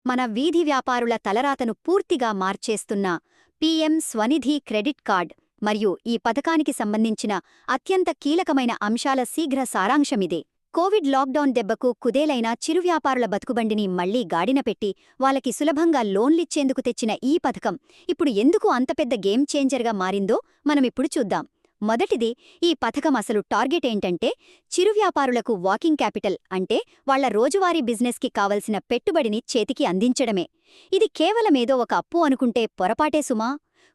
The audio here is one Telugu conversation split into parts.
మన వీధి వ్యాపారుల తలరాతను పూర్తిగా మార్చేస్తున్న పీఎం స్వనిధి క్రెడిట్ కార్డ్ మరియు ఈ పథకానికి సంబంధించిన అత్యంత కీలకమైన అంశాల శీఘ్ర సారాంశమిదే. కోవిడ్ లాక్డౌన్ దెబ్బకు కుదేలైన చిరు వ్యాపారుల బతుకుబండిని మళ్లీ గాడిన పెట్టి వాళ్ళకి సులభంగా లోన్లిచ్చేందుకు తెచ్చిన ఈ పథకం ఇప్పుడు ఎందుకు అంత పెద్ద గేమ్ చేంజర్గా మారిందో మనమిప్పుడు చూద్దాం. మొదటిది, ఈ పథకం అసలు టార్గెట్ ఏంటంటే చిరు వ్యాపారులకు వాకింగ్ క్యాపిటల్ అంటే వాళ్ల రోజువారీ బిజినెస్కి కావలసిన పెట్టుబడిని చేతికి అందించడమే. ఇది కేవలమేదో ఒక అప్పు అనుకుంటే పొరపాటే సుమా.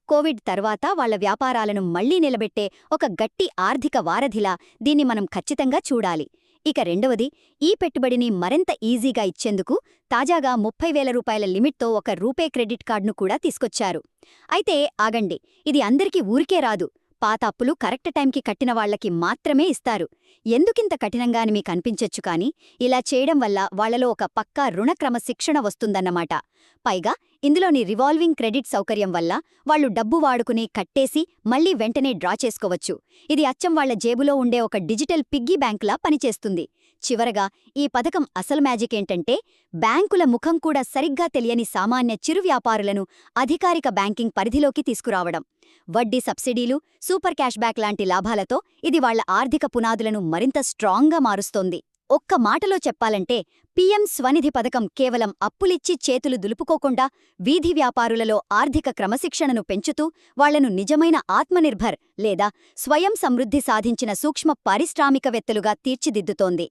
కోవిడ్ తర్వాత వాళ్ల వ్యాపారాలను మళ్లీ నిలబెట్టే ఒక గట్టి ఆర్థిక వారధిలా దీన్ని మనం ఖచ్చితంగా చూడాలి. ఇక రెండవది, ఈ పెట్టుబడిని మరింత ఈజీగా ఇచ్చేందుకు తాజాగా 30,000 రూపాయల లిమిట్తో ఒక రూపే క్రెడిట్ కార్డును కూడా తీసుకొచ్చారు. అయితే ఆగండి, ఇది అందరికీ ఊరికే రాదు. పాత అప్పులు కరెక్ట్ టైంకి కట్టిన వాళ్లకి మాత్రమే ఇస్తారు. ఎందుకింత కఠినంగా అని మీకు అనిపించొచ్చు, కానీ ఇలా చేయడం వల్ల వాళ్లలో ఒక పక్కా రుణ క్రమశిక్షణ వస్తుందన్నమాట. పైగా ఇందులోని రివాల్వింగ్ క్రెడిట్ సౌకర్యం వల్ల వాళ్లు డబ్బు వాడుకుని కట్టేసి మళ్లీ వెంటనే డ్రా చేసుకోవచ్చు. ఇది అచ్చం వాళ్ల జేబులో ఉండే ఒక డిజిటల్ పిగ్గీ బ్యాంకులా పనిచేస్తుంది. చివరగా, ఈ పథకం అసలు మ్యాజిక్ ఏంటంటే బ్యాంకుల ముఖం కూడా సరిగ్గా తెలియని సామాన్య చిరు వ్యాపారులను అధికారిక బ్యాంకింగ్ పరిధిలోకి తీసుకురావడం. వడ్డీ సబ్సిడీలు, సూపర్ క్యాష్ బ్యాక్ లాంటి లాభాలతో ఇది వాళ్ల ఆర్థిక పునాదులను మరింత స్ట్రాంగ్గా మారుస్తోంది. ఒక్క మాటలో చెప్పాలంటే పీఎం స్వనిధి పథకం కేవలం అప్పులిచ్చి చేతులు దులుపుకోకుండా వీధి వ్యాపారులలో ఆర్థిక క్రమశిక్షణను పెంచుతూ వాళ్లను నిజమైన ఆత్మనిర్భర్ లేదా స్వయం సమృద్ధి సాధించిన సూక్ష్మ పారిశ్రామికవేత్తలుగా తీర్చిదిద్దుతోంది.